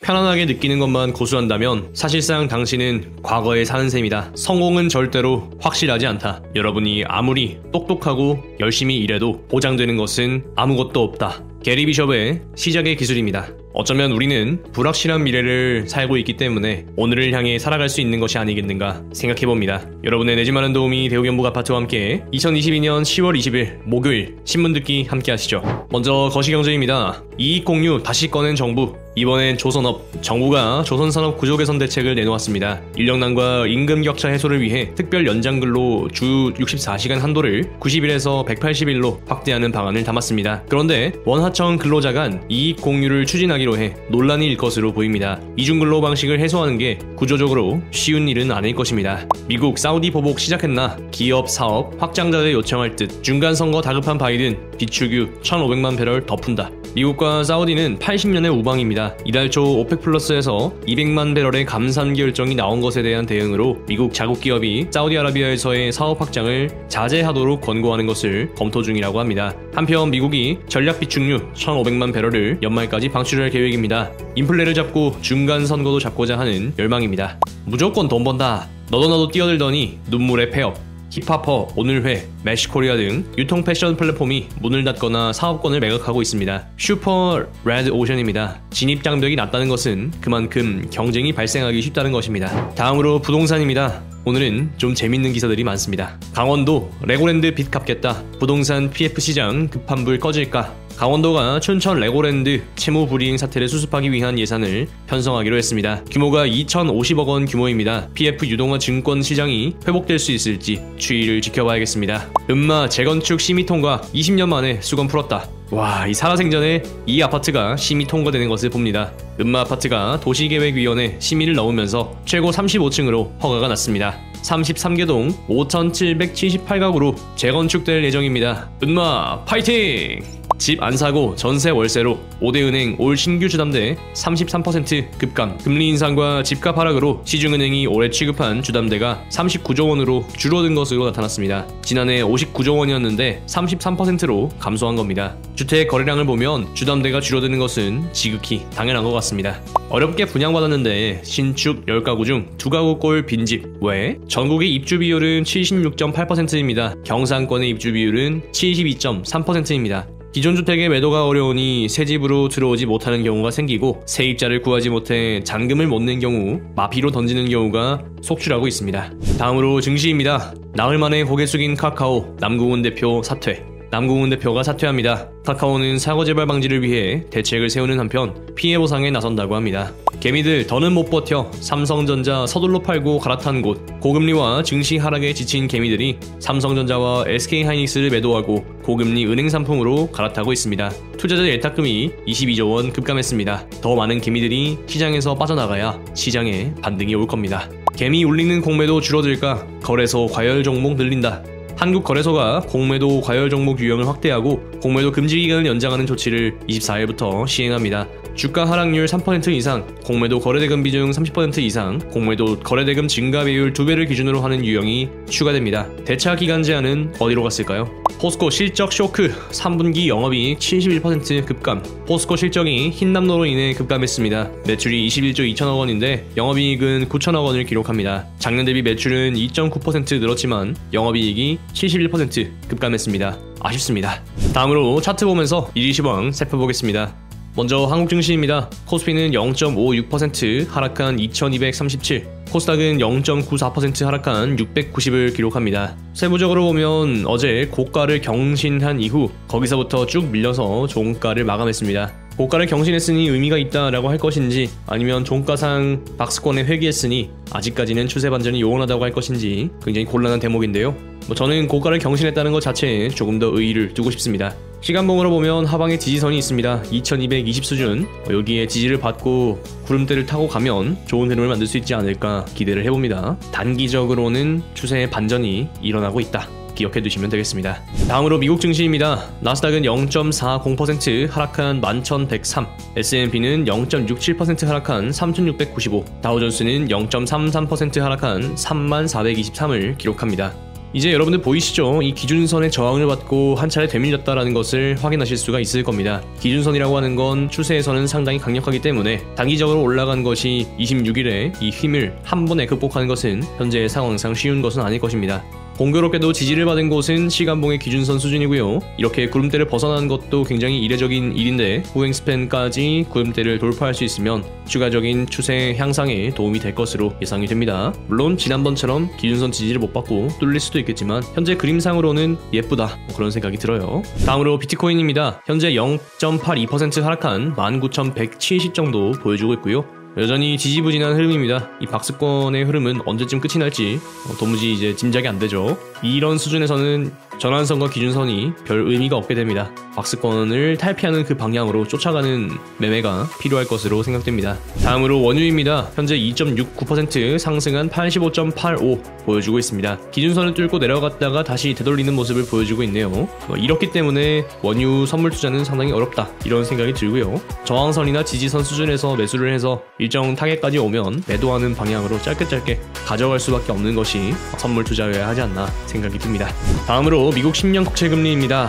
편안하게 느끼는 것만 고수한다면 사실상 당신은 과거에 사는 셈이다. 성공은 절대로 확실하지 않다. 여러분이 아무리 똑똑하고 열심히 일해도 보장되는 것은 아무것도 없다. 게리 비숍의 시작의 기술입니다. 어쩌면 우리는 불확실한 미래를 살고 있기 때문에 오늘을 향해 살아갈 수 있는 것이 아니겠는가 생각해봅니다. 여러분의 내 집 마련 도우미 대우경북 아파트와 함께 2022년 10월 20일 목요일 신문 듣기 함께 하시죠. 먼저 거시경제입니다. 이익공유 다시 꺼낸 정부. 이번엔 조선업, 정부가 조선산업 구조개선 대책을 내놓았습니다. 인력난과 임금격차 해소를 위해 특별 연장근로 주 64시간 한도를 90일에서 180일로 확대하는 방안을 담았습니다. 그런데 원하청 근로자 간 이익공유를 추진하기로 해 논란이 일 것으로 보입니다. 이중근로 방식을 해소하는 게 구조적으로 쉬운 일은 아닐 것입니다. 미국 사우디 보복 시작했나? 기업, 사업, 확장자들 요청할 듯. 중간선거 다급한 바이든, 비축유 1,500만 배럴 더 푼다. 미국과 사우디는 80년의 우방입니다. 이달 초 오펙 플러스에서 200만 배럴의 감산 결정이 나온 것에 대한 대응으로 미국 자국 기업이 사우디아라비아에서의 사업 확장을 자제하도록 권고하는 것을 검토 중이라고 합니다. 한편 미국이 전략 비축유 1,500만 배럴을 연말까지 방출할 계획입니다. 인플레를 잡고 중간 선거도 잡고자 하는 열망입니다. 무조건 돈 번다. 너도 나도 뛰어들더니 눈물의 폐업. 힙합퍼, 오늘회, 매시코리아 등 유통 패션 플랫폼이 문을 닫거나 사업권을 매각하고 있습니다. 슈퍼 레드 오션입니다. 진입 장벽이 낮다는 것은 그만큼 경쟁이 발생하기 쉽다는 것입니다. 다음으로 부동산입니다. 오늘은 좀 재밌는 기사들이 많습니다. 강원도 레고랜드 빚 갚겠다. 부동산 PF 시장 급한 불 꺼질까? 강원도가 춘천 레고랜드 채무 불이행 사태를 수습하기 위한 예산을 편성하기로 했습니다. 규모가 2,050억 원 규모입니다. PF 유동화 증권 시장이 회복될 수 있을지 추이를 지켜봐야겠습니다. 음마 재건축 심의 통과 20년 만에 수건 풀었다. 와, 이 살아생전에 이 아파트가 심의 통과되는 것을 봅니다. 음마 아파트가 도시계획위원회 심의를 넣으면서 최고 35층으로 허가가 났습니다. 33개동 5,778가구로 재건축될 예정입니다. 음마 파이팅! 집 안 사고 전세 월세로 5대은행 올 신규 주담대 33% 급감. 금리 인상과 집값 하락으로 시중은행이 올해 취급한 주담대가 39조 원으로 줄어든 것으로 나타났습니다. 지난해 59조 원이었는데 33%로 감소한 겁니다. 주택 거래량을 보면 주담대가 줄어드는 것은 지극히 당연한 것 같습니다. 어렵게 분양받았는데 신축 10가구 중 2가구 꼴 빈집. 왜? 전국의 입주 비율은 76.8%입니다. 경상권의 입주 비율은 72.3%입니다. 기존 주택의 매도가 어려우니 새 집으로 들어오지 못하는 경우가 생기고 세입자를 구하지 못해 잔금을 못 낸 경우 마피로 던지는 경우가 속출하고 있습니다. 다음으로 증시입니다. 나흘 만에 고개 숙인 카카오, 남궁훈 대표 사퇴. 남궁훈 대표가 사퇴합니다. 카카오는 사고 재발 방지를 위해 대책을 세우는 한편 피해 보상에 나선다고 합니다. 개미들 더는 못 버텨. 삼성전자 서둘러 팔고 갈아탄 곳. 고금리와 증시 하락에 지친 개미들이 삼성전자와 SK하이닉스를 매도하고 고금리 은행 상품으로 갈아타고 있습니다. 투자자 예탁금이 22조 원 급감했습니다. 더 많은 개미들이 시장에서 빠져나가야 시장에 반등이 올 겁니다. 개미 울리는 공매도 줄어들까? 거래소 과열 종목 늘린다. 한국거래소가 공매도 과열 종목 유형을 확대하고 공매도 금지 기간을 연장하는 조치를 24일부터 시행합니다. 주가 하락률 3% 이상, 공매도 거래대금 비중 30% 이상, 공매도 거래대금 증가 비율 2배를 기준으로 하는 유형이 추가됩니다. 대차 기간 제한은 어디로 갔을까요? 포스코 실적 쇼크, 3분기 영업이익 71% 급감. 포스코 실적이 흰남노로 인해 급감했습니다. 매출이 21조 2천억 원인데 영업이익은 9천억 원을 기록합니다. 작년 대비 매출은 2.9% 늘었지만 영업이익이 71% 급감했습니다. 아쉽습니다. 다음으로 차트 보면서 일시시황 살펴보겠습니다. 먼저 한국 증시입니다. 코스피는 0.56% 하락한 2237, 코스닥은 0.94% 하락한 690을 기록합니다. 세부적으로 보면 어제 고가를 경신한 이후 거기서부터 쭉 밀려서 종가를 마감했습니다. 고가를 경신했으니 의미가 있다라고 할 것인지 아니면 종가상 박스권에 회귀했으니 아직까지는 추세 반전이 요원하다고 할 것인지 굉장히 곤란한 대목인데요. 저는 고가를 경신했다는 것 자체에 조금 더 의의를 두고 싶습니다. 시간봉으로 보면 하방에 지지선이 있습니다. 2220 수준, 여기에 지지를 받고 구름대를 타고 가면 좋은 흐름을 만들 수 있지 않을까 기대를 해봅니다. 단기적으로는 추세의 반전이 일어나고 있다. 기억해 두시면 되겠습니다. 다음으로 미국 증시입니다. 나스닥은 0.40% 하락한 11,103, S&P는 0.67% 하락한 3,695, 다우존스는 0.33% 하락한 3423을 기록합니다. 이제 여러분들 보이시죠? 이 기준선의 저항을 받고 한 차례 되밀렸다라는 것을 확인하실 수가 있을 겁니다. 기준선이라고 하는 건 추세에서는 상당히 강력하기 때문에 단기적으로 올라간 것이 26일에 이 힘을 한 번에 극복하는 것은 현재의 상황상 쉬운 것은 아닐 것입니다. 공교롭게도 지지를 받은 곳은 시간봉의 기준선 수준이고요. 이렇게 구름대를 벗어나는 것도 굉장히 이례적인 일인데 후행 스팬까지 구름대를 돌파할 수 있으면 추가적인 추세 향상에 도움이 될 것으로 예상이 됩니다. 물론 지난번처럼 기준선 지지를 못 받고 뚫릴 수도 있겠지만 현재 그림상으로는 예쁘다 그런 생각이 들어요. 다음으로 비트코인입니다. 현재 0.82% 하락한 19,170 정도 보여주고 있고요. 여전히 지지부진한 흐름입니다. 이 박스권의 흐름은 언제쯤 끝이 날지 도무지 이제 짐작이 안 되죠. 이런 수준에서는 전환선과 기준선이 별 의미가 없게 됩니다. 박스권을 탈피하는 그 방향으로 쫓아가는 매매가 필요할 것으로 생각됩니다. 다음으로 원유입니다. 현재 2.69% 상승한 85.85 보여주고 있습니다. 기준선을 뚫고 내려갔다가 다시 되돌리는 모습을 보여주고 있네요. 이렇기 때문에 원유 선물 투자는 상당히 어렵다 이런 생각이 들고요. 저항선이나 지지선 수준에서 매수를 해서 일정 타겟까지 오면 매도하는 방향으로 짧게 가져갈 수밖에 없는 것이 선물 투자여야 하지 않나 생각이 듭니다. 다음으로 미국 10년 국채금리입니다.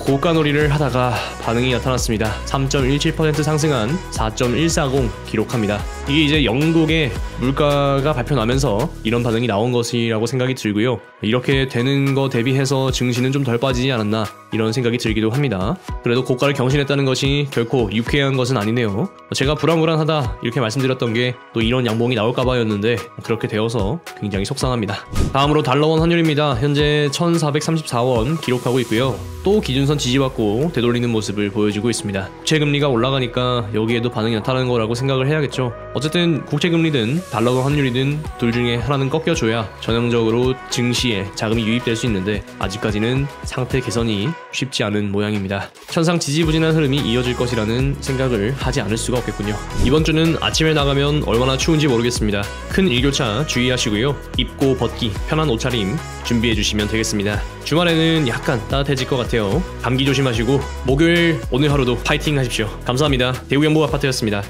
고가놀이를 하다가 반응이 나타났습니다. 3.17% 상승한 4.140 기록합니다. 이게 이제 영국의 물가가 발표나면서 이런 반응이 나온 것이라고 생각이 들고요. 이렇게 되는 거 대비해서 증시는 좀 덜 빠지지 않았나 이런 생각이 들기도 합니다. 그래도 고가를 경신했다는 것이 결코 유쾌한 것은 아니네요. 제가 불안불안하다 이렇게 말씀드렸던 게 또 이런 양봉이 나올까봐였는데 그렇게 되어서 굉장히 속상합니다. 다음으로 달러원 환율입니다. 현재 1434원 기록하고 있고요. 또 기준선 지지받고 되돌리는 모습을 보여주고 있습니다. 국채금리가 올라가니까 여기에도 반응이 나타나는 거라고 생각을 해야겠죠. 어쨌든 국채금리든 달러원 환율이든 둘 중에 하나는 꺾여줘야 전형적으로 증시에 자금이 유입될 수 있는데 아직까지는 상태 개선이 쉽지 않은 모양입니다. 천상 지지부진한 흐름이 이어질 것이라는 생각을 하지 않을 수가 없겠군요. 이번 주는 아침에 나가면 얼마나 추운지 모르겠습니다. 큰 일교차 주의하시고요. 입고 벗기 편한 옷차림 준비해 주시면 되겠습니다. 주말에는 약간 따뜻해질 것 같아요. 감기 조심하시고 목요일 오늘 하루도 파이팅 하십시오. 감사합니다. 대우연보 아파트였습니다.